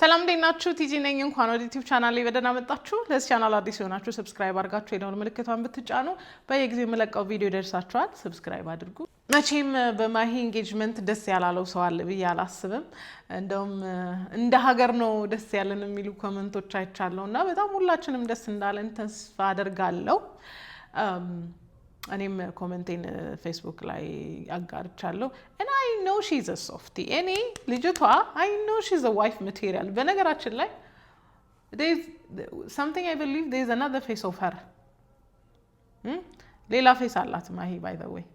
ሰላም ደናችሁ ቲጂ ነኝ እንኳን ወደ ዩቲዩብ ቻናል ላይ በደህና መጣችሁ ለዚህ ቻናል አዲስ ሆናችሁ ሰብስክራይብ አድርጋችሁ የደወል ምልክቷን ብትጫኑ በየጊዜው የምለቀው ቪዲዮ ይደርሳችኋል ሰብስክራይብ አድርጉ መቼም በማሂ ኢንጌጅመንት ደስ ያላለው ሰው አለ ብዬ አላስብም እንደውም እንደ ሀገር ነው ደስ ያለን የሚሉ ኮሜንቶች አይቻለውና በጣም ሁላችንም ደስ እንዳለን ተስፋ አደርጋለሁ እኔም ኮሜንቴን ፌስቡክ ላይ አጋርቻለሁ and I know she's a softie any ልጅቷ I know she's a wife material በነገራችን ላይ there's something I believe there's another face of her ሌላ ፌስ አላት ማሂ by the way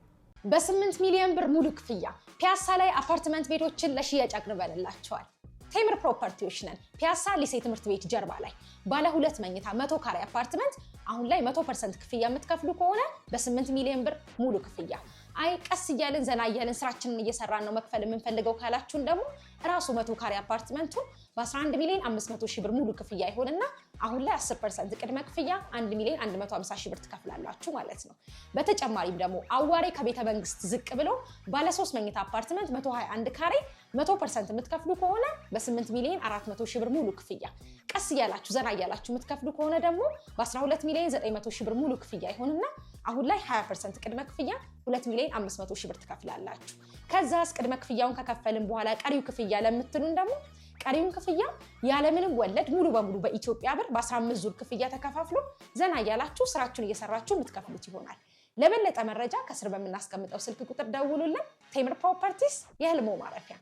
በ8 ሚሊዮን ብር ሙሉ ክፍያ ፒያሳ ላይ አፓርትመንት ቤቶችን ለሽያጭ አቅርበንላችኋል ቴምር ፕሮፐርቲዎች ነን ፒያሳ ሊሴ ትምህርት ቤት ጀርባ ላይ ባለ 2 መኝታ 100 ካሬ አፓርትመንት አሁን ላይ 100% ክፍያ የምትከፍሉ ከሆነ በ8 ሚሊዮን ብር ሙሉ ክፍያ አይ ቀስ እያልን ዘና እያልን ስራችንን እየሰራን ነው መክፈል የምንፈልገው ካላችሁን ደግሞ ራሱ 100 ካሬ አፓርትመንቱ በ11 ሚሊዮን 500 ሺህ ብር ሙሉ ክፍያ ይሆንና አሁን ላይ 10% ቅድመ ክፍያ 1 ሚሊዮን 150 ሺህ ብር ትከፍላላችሁ ማለት ነው በተጨማሪም ደግሞ አዋሬ ከቤተ መንግስት ዝቅ ብሎ ባለ 3 መኝታ አፓርትመንት 121 ካሬ 100% የምትከፍሉ ከሆነ በ8 ሚሊዮን 400 ሺህ ብር ሙሉ ክፍያ ቀስ እያላችሁ ዘና እያላችሁ የምትከፍሉ ከሆነ ደግሞ በ12 ሚሊዮን 900 ሺህ ብር ሙሉ ክፍያ ይሆንና አሁን ላይ 20% ቅድመ ክፍያ 2 ሚሊዮን 500 ሺህ ብር ትከፍላላችሁ ከዛስ ቅድመ ክፍያውን ከከፈልን በኋላ ቀሪው ክፍያ ለምትሉን ደግሞ ቀሪውን ክፍያ ያለምንም ወለድ ሙሉ በሙሉ በኢትዮጵያ ብር በ15 ዙር ክፍያ ተከፋፍሎ ዘና እያላችሁ ስራችሁን እየሰራችሁ የምትከፍሉት ይሆናል ለበለጠ መረጃ ከስር በመናስቀምጠው ስልክ ቁጥር ደውሉልን ቴምር ፕሮፐርቲስ የህልሞ ማረፊያ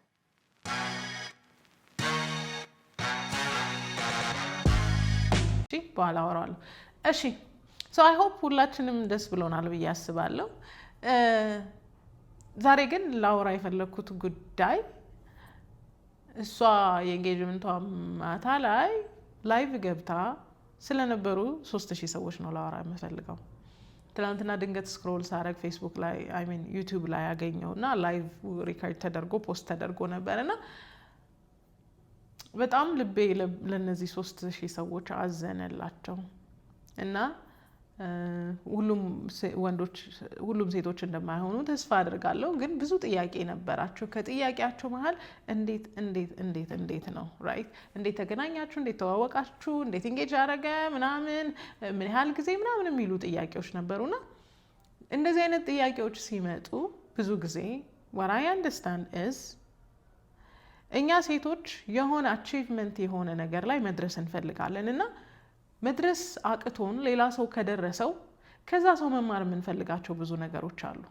በኋላ አወራለሁ እሺ so I hope ሁላችንም ደስ ብሎናል ብዬ አስባለሁ ዛሬ ግን ላውራ የፈለኩት ጉዳይ እሷ የኤንጌጅመንቷ ማታ ላይ ላይቭ ገብታ ስለነበሩ 3000 ሰዎች ነው ላውራ የምፈልገው ትናንትና ድንገት ስክሮል ሳረግ ፌስቡክ ላይ I mean ዩቲዩብ ላይ ያገኘውና ላይቭ ሪከርድ ተደርጎ ፖስት ተደርጎ ነበርና በጣም ልቤ ለነዚህ 3000 ሰዎች አዘነላቸው እና ሁሉም ወንዶች ሁሉም ሴቶች እንደማይሆኑ ተስፋ አድርጋለሁ ግን ብዙ ጥያቄ ነበራቸው ከጥያቄያቸው መሃል እንዴት ነው ራይት እንዴት ተገናኛችሁ እንዴት ተዋወቃችሁ እንዴት ኢንጌጅ አረገ ምናምን ምን ያህል ጊዜ ምናምን የሚሉ ጥያቄዎች ነበርና እንደዚህ አይነት ጥያቄዎች ሲመጡ ብዙ ጊዜ what I understand is እኛ ሴቶች የሆነ achievement የሆነ ነገር ላይ መድረስ እንፈልጋለንና መድረስ አቅቶን ሌላ ሰው ከደረሰው ከዛ ሰው መማር የምንፈልጋቸው ብዙ ነገሮች አሉ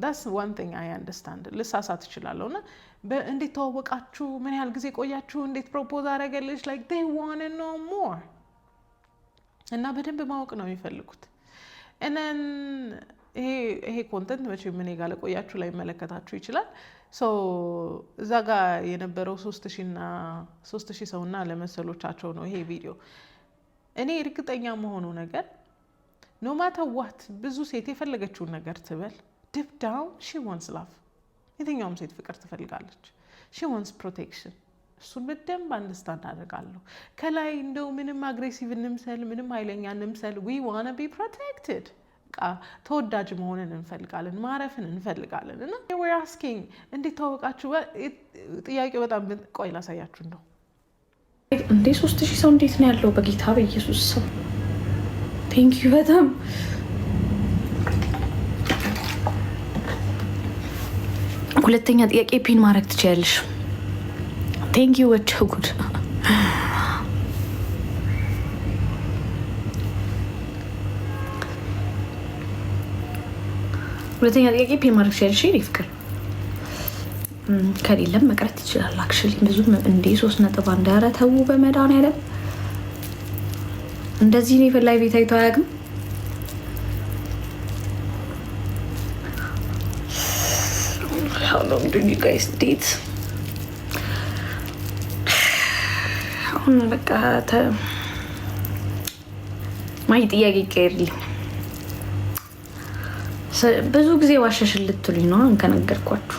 that's one thing I understand ልሳሳት ይችላልውና እንዴት ተዋወቃችሁ ምን ያህል ጊዜ ቆያችሁ እንዴት ፕሮፖዝ አረገልሽ like they want to know more እና በደንብ ማወቅ ነው የሚፈልጉት and then ይሄ ኮንተንት መቼም እኔ ጋር ለቆያችሁ ላይ መለከታችሁ ይችላል so እዛ ጋር የነበረው 3000 ሰውና ለመሰሎቻቸው ነው ይሄ ቪዲዮ እኔ እርግጠኛ መሆኑ ነገር no matter what ብዙ ሴት የፈለገችውን ነገር ትበል deep down she wants love የትኛውም ሴት ፍቅር ትፈልጋለች she wants protection እሱን በደንብ አንደርስታንድ አደርጋለሁ ከላይ እንደው ምንም አግሬሲቭ እንምሰል ምንም ኃይለኛ እንምሰል we want to be protected ተወዳጅ መሆንን እንፈልጋለን ማረፍን እንፈልጋለን እና we're asking እንዴት ተዋወቃችሁ ጥያቄው በጣም ቆይ ላሳያችሁ እንደው እንዴ 3000 ሰው እንዴት ነው ያለው በጌታ በኢየሱስ ሰው thank you በጣም ሁለተኛ ጥያቄ ፒን ማድረግ ትችያለሽ thank you what good ሁለተኛ ጥያቄ ፒን ማድረግ ትችያለሽ ይፍቅር ከሌለም መቅረት ይችላል አክቹሊ ብዙ እንዴ 3.1 አረተው በመዳን ያለ እንደዚህ ነው ፈላይ ቤት አይቶ አያግም how long do you guys date አሁን በቃ ማይ ጥያቄ ይቀርልኝ ብዙ ጊዜ ዋሸሽል ልትሉኝ ነው እንከነገርኳችሁ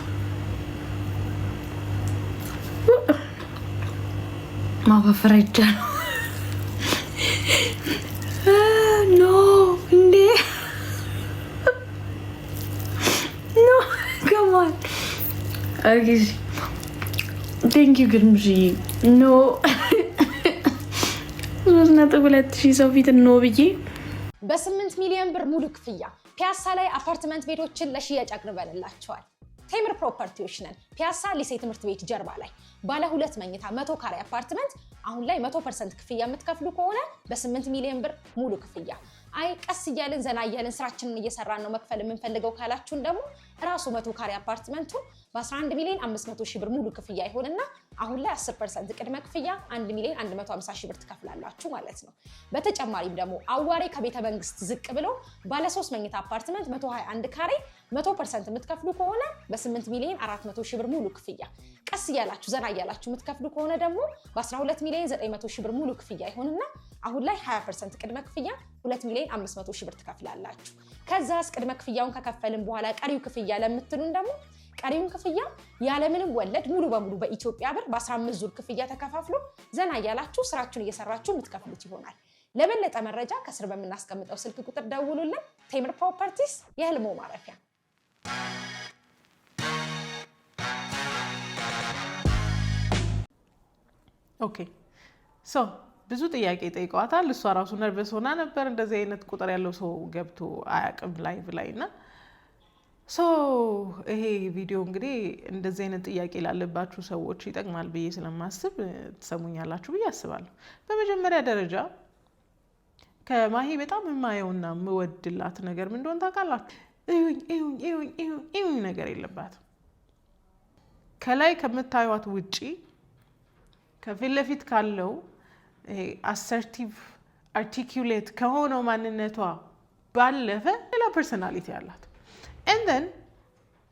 ማፈረጃ no እንዴ no come on okay ቴንክ ዩ ግርምሽ ኖ 3.2 ሰው ፊት ነው ብዬ በ8 ሚሊዮን ብር ሙሉ ክፍያ ፒያሳ ላይ አፓርትመንት ቤቶችን ለሽያጭ አቅርበንላቸዋል። ቴምር ፕሮፐርቲዎች ነን። ፒያሳ ሊሴ ትምህርት ቤት ጀርባ ላይ ባለ 2 መኝታ 100 ካሬ አፓርትመንት አሁን ላይ 100% ክፍያ የምትከፍሉ ከሆነ በ8 ሚሊዮን ብር ሙሉ ክፍያ። አይ ቀስ እያልን ዘና እያልን ስራችንን እየሰራን ነው መክፈል የምንፈልገው ካላችሁን ደግሞ ራሱ 100 ካሬ አፓርትመንቱ በ11 ሚሊዮን 500 ሺህ ብር ሙሉ ክፍያ ይሆንና አሁን ላይ 10% ቅድመ ክፍያ 1 ሚሊዮን 150 ሺህ ብር ትከፍላላችሁ ማለት ነው። በተጨማሪም ደግሞ አዋሬ ከቤተ መንግስት ዝቅ ብሎ ባለ 3 መኝታ አፓርትመንት 121 ካሬ 100% የምትከፍሉ ከሆነ በ8 ሚሊዮን 400 ሺህ ብር ሙሉ ክፍያ። ቀስ እያላችሁ ዘና እያላችሁ የምትከፍሉ ከሆነ ደግሞ በ12 ሚሊዮን 900 ሺህ ብር ሙሉ ክፍያ ይሆንና አሁን ላይ 20% ቅድመ ክፍያ 2 ሚሊዮን 500 ሺህ ብር ትከፍላላችሁ። ከዛስ ቅድመ ክፍያውን ከከፈልን በኋላ ቀሪው ክፍያ ለምትሉን ደግሞ ቀሪውን ክፍያ ያለምንም ወለድ ሙሉ በሙሉ በኢትዮጵያ ብር በ15 ዙር ክፍያ ተከፋፍሎ ዘና እያላችሁ ስራችሁን እየሰራችሁ የምትከፍሉት ይሆናል። ለበለጠ መረጃ ከስር በምናስቀምጠው ስልክ ቁጥር ደውሉልን። ቴምር ፕሮፐርቲስ የህልሞ ማረፊያ። ኦኬ ሶ ብዙ ጥያቄ ጠይቀዋታል። እሷ ራሱ ነርቨስ ሆና ነበር። እንደዚህ አይነት ቁጥር ያለው ሰው ገብቶ አያውቅም ላይቭ ላይና ሶ ይሄ ቪዲዮ እንግዲህ እንደዚህ አይነት ጥያቄ ላለባችሁ ሰዎች ይጠቅማል ብዬ ስለማስብ ትሰሙኛላችሁ ብዬ አስባለሁ። በመጀመሪያ ደረጃ ከማሂ በጣም የማየውና የምወድላት ነገር ምን እንደሆነ ታውቃላችሁ? እዩኝ ነገር የለባትም። ከላይ ከምታዩት ውጪ ከፊት ለፊት ካለው አሰርቲቭ አርቲኩሌት ከሆነው ማንነቷ ባለፈ ሌላ ፐርሰናሊቲ አላት። እንደን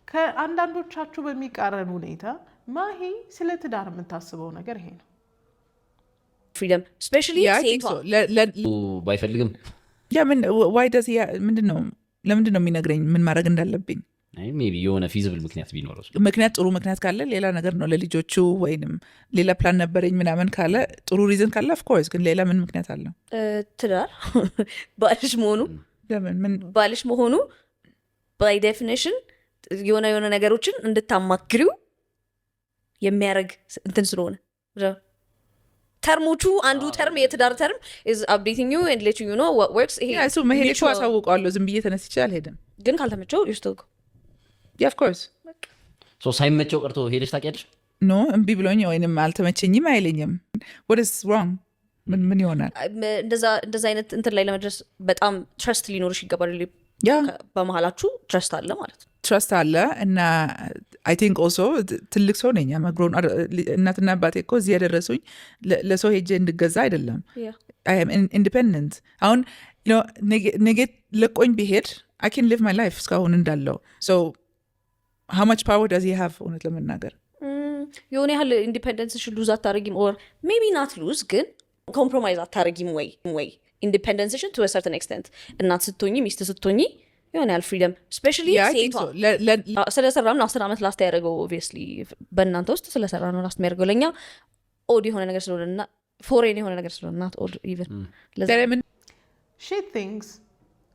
ከአንዳንዶቻችሁ በሚቃረን ሁኔታ ማሂ ስለ ትዳር የምታስበው ነገር ይሄ ነው። ፍሪደም ስፔሻሊ ሴቷ ባይፈልግም ለምንድን ነው የሚነግረኝ ምን ማድረግ እንዳለብኝ? ሜይ ቢ የሆነ ፊዚብል ምክንያት ቢኖረው ምክንያት ጥሩ ምክንያት ካለ ሌላ ነገር ነው። ለልጆቹ ወይንም ሌላ ፕላን ነበረኝ ምናምን ካለ ጥሩ ሪዝን ካለ ኦፍኮርስ፣ ግን ሌላ ምን ምክንያት አለው? ትዳር ባልሽ መሆኑ ምን ባልሽ መሆኑ ባይ ዴፊኒሽን የሆነ ነገሮችን እንድታማክሪው የሚያደርግ እንትን ስለሆነ ተርሞቹ አንዱ ተርም የትዳር ተርም is updating you and letting you know what works። ይሄ እሱ መሄድ እኮ አሳውቀዋለሁ። ዝም ብዬ ተነስቼ አልሄድም። ግን ካልተመቸው you still go of course። ሶ ሳይመቸው ቀርቶ ሄደሽ ታውቂያለሽ? ኖ እምቢ ብሎኝ ወይንም አልተመቸኝም አይለኝም። what is wrong? ምን ይሆናል? እንደዛ አይነት እንትን ላይ ለመድረስ በጣም ትረስት ሊኖርሽ ይገባል። በመሀላችሁ ትረስት አለ ማለት ነው። ትረስት አለ እና አይ ቲንክ ኦልሶ ትልቅ ሰው ነኝ። መግሮን እናትና አባቴ እኮ እዚህ ያደረሱኝ ለሰው ሄጄ እንድገዛ አይደለም። አይ አም ኢንዲፔንደንት። አሁን ነገ ለቆኝ ቢሄድ አይ ካን ሊቭ ማይ ላይፍ እስካሁን እንዳለው። ሶ how much power does he have? እውነት ለመናገር የሆነ ያህል ኢንዲፔንደንስሽን ሉዝ አታረጊም? ኦር ሜቢ ናት ሉዝ ግን ኮምፕሮማይዝ አታረጊም ወይ ኢንዲፔንደንስሽን ቱ ሰርተን ኤክስቴንት? እናት ስትሆኚ ሚስት ስትሆኚ የሆነ ያህል ፍሪደም ስፔሻሊ ሴቷ ስለሰራ ነው 10 ዓመት ላስት ያደረገው ኦብቪየስሊ በእናንተ ውስጥ ስለሰራ ነው ላስት የሚያደርገው። ለእኛ ኦድ የሆነ ነገር ስለሆነና ፎሬን የሆነ ነገር ስለሆነ ናት ኦድ ኢቨን she thinks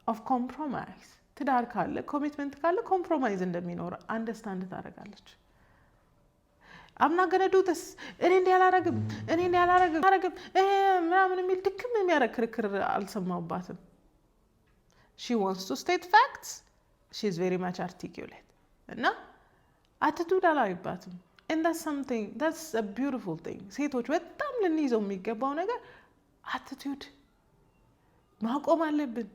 of compromise። ትዳር ካለ ኮሚትመንት ካለ ኮምፕሮማይዝ እንደሚኖር አንደርስታንድ ታደርጋለች። I'm not gonna do this እኔ እንዲህ አላረግም ምናምን የሚል ድክም የሚያደርግ ክርክር አልሰማሁባትም። she wants to state facts. she is very much articulate እና attitude አላይባትም። and that's a beautiful thing። ሴቶች በጣም ልንይዘው የሚገባው ነገር attitude ማቆም አለብን።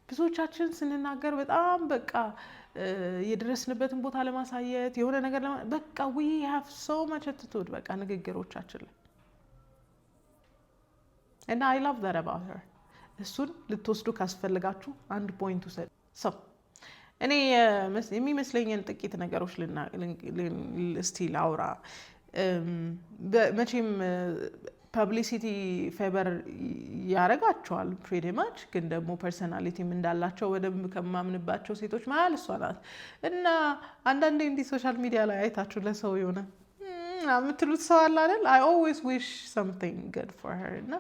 ብዙዎቻችን ስንናገር በጣም በቃ የደረስንበትን ቦታ ለማሳየት የሆነ ነገር በቃ we have so much attitude በቃ ንግግሮቻችን ላይ and I love that about her። እሱን ልትወስዱ ካስፈልጋችሁ አንድ ፖይንት ውሰድ። እኔ የሚመስለኝን ጥቂት ነገሮች እስቲ ላውራ። መቼም ፐብሊሲቲ ፌቨር ያረጋቸዋል ፕሪቲ ማች፣ ግን ደግሞ ፐርሰናሊቲም እንዳላቸው በደንብ ከማምንባቸው ሴቶች መሀል እሷ ናት። እና አንዳንዴ እንዲህ ሶሻል ሚዲያ ላይ አይታችሁ ለሰው የሆነ የምትሉት ሰው አለ አይደል? I always wish something good for her እና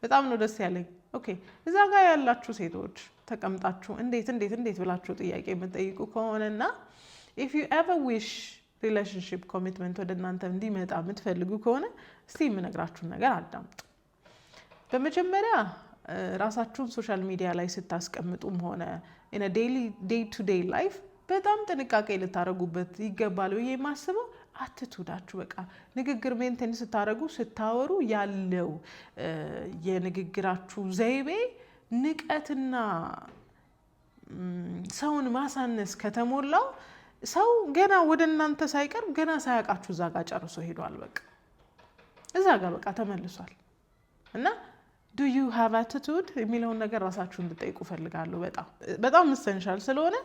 በጣም ነው ደስ ያለኝ። ኦኬ እዛ ጋር ያላችሁ ሴቶች ተቀምጣችሁ እንዴት ብላችሁ ጥያቄ የምትጠይቁ ከሆነና if you ever wish ሪሌሽንሺፕ ኮሚትመንት ወደ እናንተ እንዲመጣ የምትፈልጉ ከሆነ እስቲ የምነግራችሁን ነገር አዳምጡ። በመጀመሪያ ራሳችሁን ሶሻል ሚዲያ ላይ ስታስቀምጡም ሆነ in a day to day life በጣም ጥንቃቄ ልታረጉበት ይገባል ብዬ የማስበው አትቱዳችሁ በቃ ንግግር ሜንቴን ስታረጉ ስታወሩ ያለው የንግግራችሁ ዘይቤ ንቀትና ሰውን ማሳነስ ከተሞላው ሰው ገና ወደ እናንተ ሳይቀርብ ገና ሳያውቃችሁ እዛ ጋር ጨርሶ ሄዷል። በቃ እዛ ጋር በቃ ተመልሷል። እና do you have attitude የሚለውን ነገር ራሳችሁ እንድጠይቁ ፈልጋለሁ። በጣም ኢሰንሻል ስለሆነ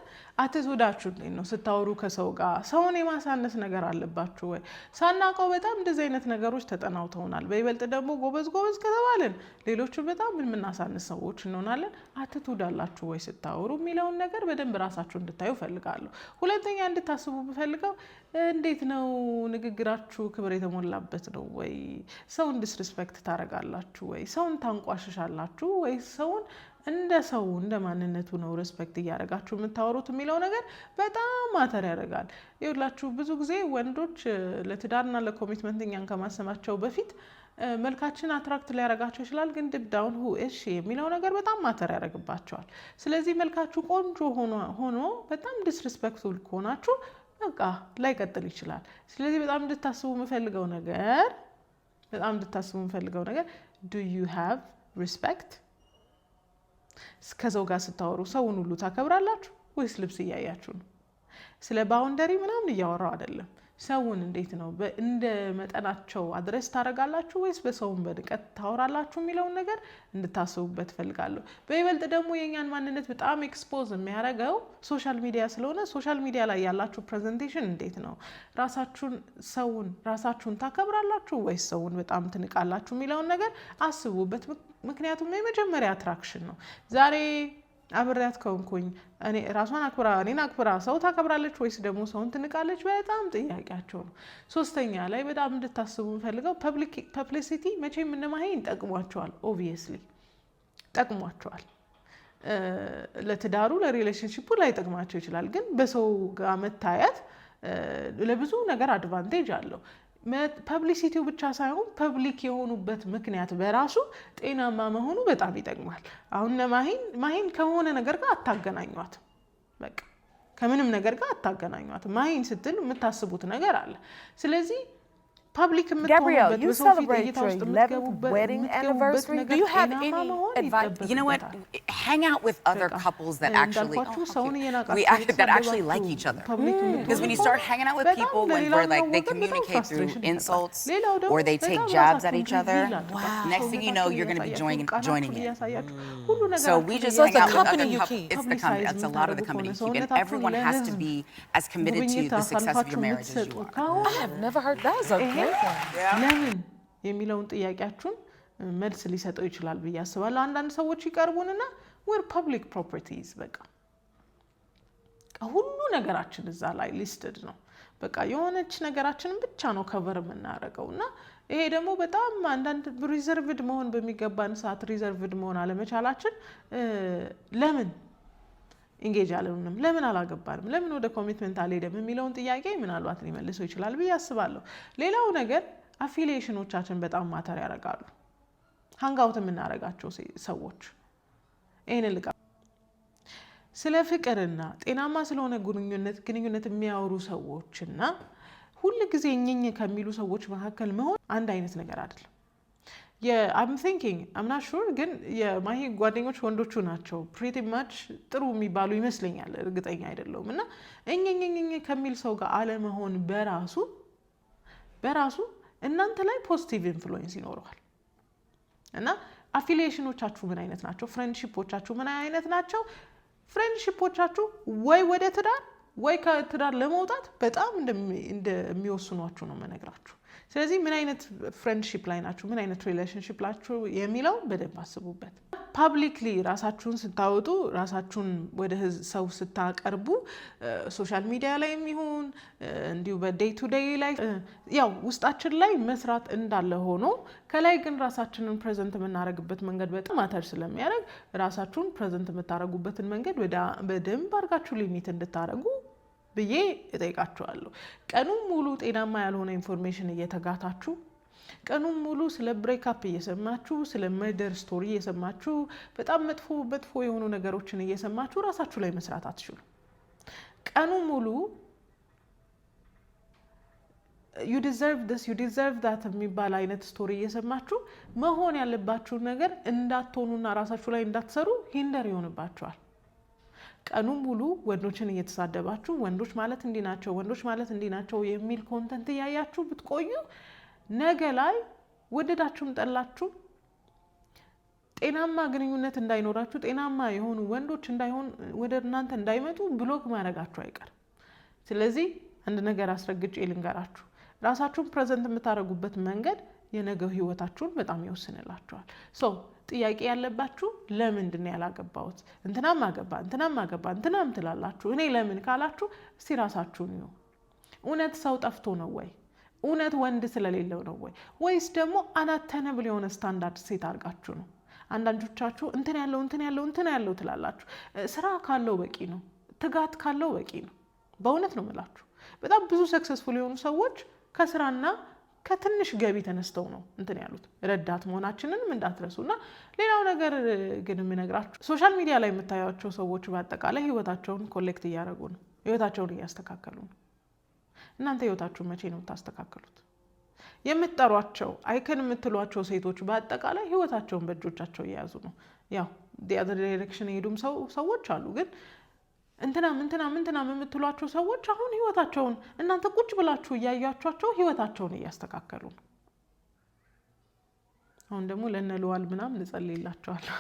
አቲቱዳችሁ ነው ስታወሩ ከሰው ጋር ሰውን የማሳነስ ነገር አለባችሁ ወይ? ሳናቀው በጣም እንደዚህ አይነት ነገሮች ተጠናውተውናል። በይበልጥ ደግሞ ጎበዝ ከተባለን ሌሎቹ በጣም የምናሳንስ ሰዎች እንሆናለን። አቲቱድ አላችሁ ወይ ስታወሩ የሚለውን ነገር በደንብ ራሳችሁ እንድታዩ ፈልጋለሁ። ሁለተኛ እንድታስቡ ብፈልገው እንዴት ነው ንግግራችሁ ክብር የተሞላበት ነው ወይ? ሰውን ዲስሪስፔክት ታረጋላችሁ ወይ? ሰውን ታንቋሽሻላችሁ ወይ? ሰውን እንደ ሰው እንደ ማንነቱ ነው ሪስፔክት እያደረጋችሁ የምታወሩት የሚለው ነገር በጣም ማተር ያደርጋል። ይኸውላችሁ ብዙ ጊዜ ወንዶች ለትዳርና ለኮሚትመንት እኛን ከማሰማቸው በፊት መልካችን አትራክት ሊያረጋቸው ይችላል፣ ግን ዲፕ ዳውን ሁ እሺ የሚለው ነገር በጣም ማተር ያደርግባቸዋል። ስለዚህ መልካችሁ ቆንጆ ሆኖ በጣም ዲስሪስፔክትፉል ከሆናችሁ በቃ ላይቀጥል ይችላል። ስለዚህ በጣም እንድታስቡ የምፈልገው ነገር do you have respect? ከሰው ጋር ስታወሩ ሰውን ሁሉ ታከብራላችሁ ወይስ ልብስ እያያችሁ ነው? ስለ ባውንደሪ ምናምን እያወራው አይደለም። ሰውን እንዴት ነው እንደ መጠናቸው አድሬስ ታረጋላችሁ ወይስ በሰውን በንቀት ታወራላችሁ የሚለውን ነገር እንድታስቡበት ፈልጋለሁ። በይበልጥ ደግሞ የኛን ማንነት በጣም ኤክስፖዝ የሚያደርገው ሶሻል ሚዲያ ስለሆነ ሶሻል ሚዲያ ላይ ያላችሁ ፕሬዘንቴሽን እንዴት ነው? ራሳችሁን ታከብራላችሁ ወይስ ሰውን በጣም ትንቃላችሁ የሚለውን ነገር አስቡበት። ምክንያቱም የመጀመሪያ አትራክሽን ነው። ዛሬ አብሬያት ከሆንኩኝ እኔን አክብራ ሰው ታከብራለች ወይስ ደግሞ ሰውን ትንቃለች? በጣም ጥያቄያቸው ነው። ሶስተኛ ላይ በጣም እንድታስቡ የምፈልገው ፐብሊሲቲ መቼም እነማይን ጠቅሟቸዋል። ኦብቪየስሊ ጠቅሟቸዋል። ለትዳሩ ለሪሌሽንሺፑ ላይ ጠቅማቸው ይችላል፣ ግን በሰው ጋር መታየት ለብዙ ነገር አድቫንቴጅ አለው። ፐብሊሲቲው ብቻ ሳይሆን ፐብሊክ የሆኑበት ምክንያት በራሱ ጤናማ መሆኑ በጣም ይጠቅማል። አሁን ማሂን ከሆነ ነገር ጋር አታገናኟት። በቃ ከምንም ነገር ጋር አታገናኟት። ማሂን ስትል የምታስቡት ነገር አለ። ስለዚህ ፐብሊክ የምትሆኑበት በሰው ፊት እይታ ውስጥ የምትገቡበት ነገር ጤናማ መሆን ይጠበቅበታል። You know what? Hang out with other couples that actually like each other. Because when you start hanging out with people where like they communicate through insults or they take jabs at each other, next thing you know you're going to be joining in. So we just hang out with other couples. It's the company. That's a lot of the company you keep. And everyone has to be as committed to the success of your marriage as you are. I have never heard that. That's okay. ለምን የሚለውን ጥያቄያችሁን መልስ ሊሰጠው ይችላል ብዬ አስባለሁ። አንዳንድ ሰዎች ይቀርቡንና we're public properties በቃ ሁሉ ነገራችን እዛ ላይ ሊስትድ ነው። በቃ የሆነች ነገራችንን ብቻ ነው ከቨር የምናደርገውና ይሄ ደግሞ በጣም አንዳንድ ሪዘርቭድ መሆን በሚገባን ሰዓት ሪዘርቭድ መሆን አለመቻላችን ለምን ኢንጌጅ አለንም፣ ለምን አላገባንም፣ ለምን ወደ ኮሚትመንት አልሄደም የሚለውን ጥያቄ ምናልባት ሊመልሰው ይችላል ብዬ አስባለሁ። ሌላው ነገር አፊሊዬሽኖቻችን በጣም ማተር ያደርጋሉ። ሃንጋውት የምናደርጋቸው ሰዎች ይሄንን ስለ ፍቅርና ጤናማ ስለሆነ ግንኙነት የሚያወሩ ሰዎችና ሁሉ ጊዜ እኝኝ ከሚሉ ሰዎች መካከል መሆን አንድ አይነት ነገር አይደለም። I'm thinking, I'm not sure, ግን የማሂ ጓደኞች ወንዶቹ ናቸው pretty much ጥሩ የሚባሉ ይመስለኛል፣ እርግጠኛ አይደለሁም። እና እኝኝኝ ከሚል ሰው ጋር አለመሆን በራሱ እናንተ ላይ ፖዚቲቭ ኢንፍሉዌንስ ይኖረዋል። እና አፊሊዬሽኖቻችሁ ምን አይነት ናቸው? ፍሬንድሺፖቻችሁ ምን አይነት ናቸው? ፍሬንድሺፖቻችሁ ወይ ወደ ትዳር ወይ ከትዳር ለመውጣት በጣም እንደሚወስኗችሁ ነው መነግራችሁ። ስለዚህ ምን አይነት ፍሬንድሺፕ ላይ ናችሁ፣ ምን አይነት ሪሌሽንሺፕ ናችሁ የሚለው በደንብ አስቡበት። ፐብሊክሊ ራሳችሁን ስታወጡ፣ ራሳችሁን ወደ ሰው ስታቀርቡ ሶሻል ሚዲያ ላይ የሚሆን እንዲሁ በዴይ ቱ ዴይ ላይ ያው ውስጣችን ላይ መስራት እንዳለ ሆኖ ከላይ ግን ራሳችንን ፕሬዘንት የምናደርግበት መንገድ በጣም ማተር ስለሚያደርግ ራሳችሁን ፕሬዘንት የምታደርጉበትን መንገድ በደንብ አድርጋችሁ ሊሚት እንድታደርጉ ብዬ እጠይቃችኋለሁ። ቀኑን ሙሉ ጤናማ ያልሆነ ኢንፎርሜሽን እየተጋታችሁ ቀኑን ሙሉ ስለ ብሬክአፕ እየሰማችሁ ስለ መርደር ስቶሪ እየሰማችሁ በጣም መጥፎ የሆኑ ነገሮችን እየሰማችሁ ራሳችሁ ላይ መስራት አትችሉ። ቀኑን ሙሉ you deserve that የሚባል አይነት ስቶሪ እየሰማችሁ መሆን ያለባችሁን ነገር እንዳትሆኑና ራሳችሁ ላይ እንዳትሰሩ ሂንደር ይሆንባችኋል። ቀኑን ሙሉ ወንዶችን እየተሳደባችሁ ወንዶች ማለት እንዲህ ናቸው ወንዶች ማለት እንዲህ ናቸው የሚል ኮንተንት እያያችሁ ብትቆዩ ነገ ላይ ወደዳችሁም ጠላችሁ ጤናማ ግንኙነት እንዳይኖራችሁ ጤናማ የሆኑ ወንዶች ወደ እናንተ እንዳይመጡ ብሎክ ማድረጋችሁ አይቀርም። ስለዚህ አንድ ነገር አስረግጬ ልንገራችሁ። ራሳችሁን ፕሬዘንት የምታደርጉበት መንገድ የነገው ህይወታችሁን በጣም ይወስንላችኋል። ጥያቄ ያለባችሁ ለምንድን ነው ያላገባሁት? እንትናም አገባ እንትናም ትላላችሁ። እኔ ለምን ካላችሁ እስቲ ራሳችሁን ነው። እውነት ሰው ጠፍቶ ነው ወይ? እውነት ወንድ ስለሌለው ነው ወይ? ወይስ ደግሞ አናተነብል የሆነ ስታንዳርድ ሴት አድርጋችሁ ነው? አንዳንዶቻችሁ እንትን ያለው ትላላችሁ። ስራ ካለው በቂ ነው፣ ትጋት ካለው በቂ ነው። በእውነት ነው የምላችሁ። በጣም ብዙ ሰክሰስፉል የሆኑ ሰዎች ከስራና ከትንሽ ገቢ ተነስተው ነው እንትን ያሉት። ረዳት መሆናችንንም እንዳትረሱና ሌላው ነገር ግን የምነግራችሁ ሶሻል ሚዲያ ላይ የምታዩቸው ሰዎች በአጠቃላይ ህይወታቸውን ኮሌክት እያደረጉ ነው፣ ህይወታቸውን እያስተካከሉ ነው። እናንተ ህይወታችሁን መቼ ነው የምታስተካክሉት? የምትጠሯቸው አይከን የምትሏቸው ሴቶች በአጠቃላይ ህይወታቸውን በእጆቻቸው እየያዙ ነው። ያው ዲያዘር ዳይሬክሽን የሄዱም ሰዎች አሉ። ግን እንትና የምትሏቸው ሰዎች አሁን ህይወታቸውን እናንተ ቁጭ ብላችሁ እያያችኋቸው ህይወታቸውን እያስተካከሉ ነው። አሁን ደግሞ ለነልዋል ምናምን እንጸልይላቸዋለሁ።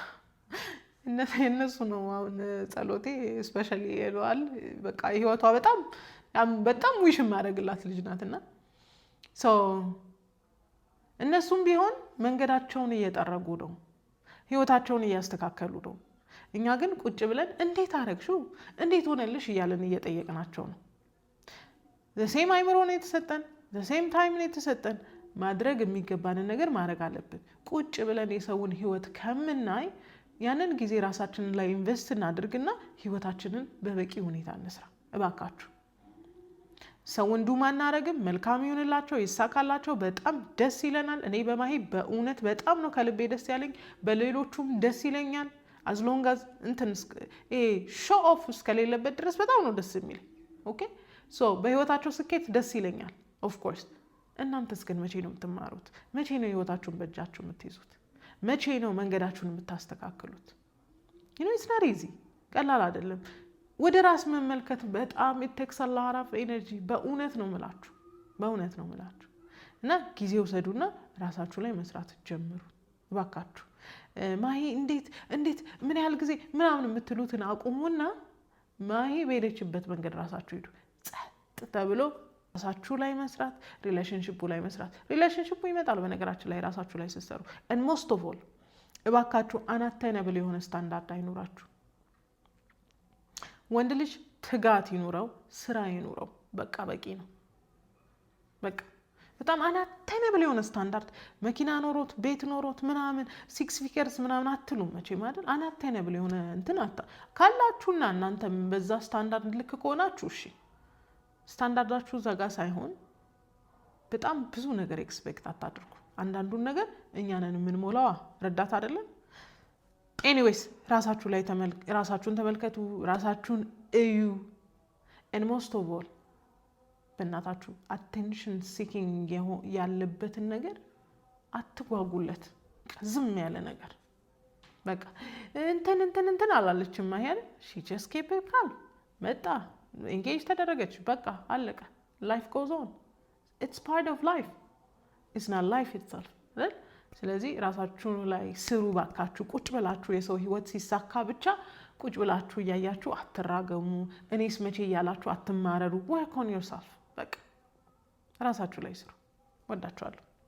እነሱ ነው አሁን ጸሎቴ። ስፔሻሊ የልዋል በቃ ህይወቷ በጣም ዊሽ ማድረግላት ልጅ ናትና እነሱም ቢሆን መንገዳቸውን እየጠረጉ ነው፣ ህይወታቸውን እያስተካከሉ ነው። እኛ ግን ቁጭ ብለን እንዴት አረግሽው እንዴት ሆነልሽ እያለን እየጠየቅናቸው ነው። ዘሴም አይምሮ ነው የተሰጠን፣ ዘሴም ታይም ነው የተሰጠን። ማድረግ የሚገባንን ነገር ማድረግ አለብን። ቁጭ ብለን የሰውን ህይወት ከምናይ ያንን ጊዜ ራሳችንን ላይ ኢንቨስት እናድርግና ህይወታችንን በበቂ ሁኔታ እንስራ እባካችሁ። ሰውን ዱማ እናረግም። መልካም ይሁንላቸው፣ ይሳካላቸው። በጣም ደስ ይለናል። እኔ በማሂ በእውነት በጣም ነው ከልቤ ደስ ያለኝ። በሌሎቹም ደስ ይለኛል። አዝሎንጋዝ ሾው ኦፍ እስከሌለበት ድረስ በጣም ነው ደስ የሚለኝ። ኦኬ በህይወታቸው ስኬት ደስ ይለኛል። ኦፍ ኮርስ እናንተስ ግን መቼ ነው የምትማሩት? መቼ ነው ህይወታችሁን በእጃችሁ የምትይዙት? መቼ ነው መንገዳችሁን የምታስተካክሉት? ኢትስ ናት ኢዚ፣ ቀላል አይደለም። ወደ ራስ መመልከት በጣም ኢቴክስ አ ሎት ኦፍ ኤነርጂ። በእውነት ነው የምላችሁ እና ጊዜ ውሰዱና ራሳችሁ ላይ መስራት ጀምሩ እባካችሁ። ማሂ እንዴት ምን ያህል ጊዜ ምናምን የምትሉትን አቁሙና ማሂ በሄደችበት መንገድ ራሳችሁ ሂዱ። ጸጥ ተብሎ ራሳችሁ ላይ መስራት፣ ሪሌሽንሺፑ ላይ መስራት። ሪሌሽንሺፑ ይመጣል በነገራችን ላይ ራሳችሁ ላይ ስትሰሩ። and most of all እባካችሁ አናታይነብል የሆነ ስታንዳርድ አይኖራችሁ። ወንድ ልጅ ትጋት ይኑረው፣ ስራ ይኑረው፣ በቃ በቂ ነው። በቃ በጣም አናታይነብል የሆነ ስታንዳርድ መኪና ኖሮት ቤት ኖሮት ምናምን 6 ፊገርስ ምናምን አትሉም መቼም አይደል? አናታይነብል የሆነ እንትን ካላችሁና እናንተ በዛ ስታንዳርድ ልክ ከሆናችሁ እሺ፣ ስታንዳርዳችሁ ዘጋ ሳይሆን በጣም ብዙ ነገር ኤክስፔክት አታድርጉ። አንዳንዱን ነገር እኛንን የምንሞላዋ ረዳት አይደለም። ኤኒዌይስ ራሳችሁን ተመልከቱ፣ ራሳችሁን እዩ። and most of all በእናታችሁ አቴንሽን ሲኪንግ ያለበትን ነገር አትጓጉለት። ዝም ያለ ነገር በቃ እንትን አላለችም ማያል she just kept it calm። መጣ engage ተደረገች፣ በቃ አለቀ። life goes on, it's part of life, it's not life itself። ስለዚህ ራሳችሁ ላይ ስሩ ባካችሁ። ቁጭ ብላችሁ የሰው ህይወት ሲሳካ ብቻ ቁጭ ብላችሁ እያያችሁ አትራገሙ። እኔስ መቼ እያላችሁ አትማረሩ። work on yourself። በቃ ራሳችሁ ላይ ስሩ። ወዳችኋለሁ።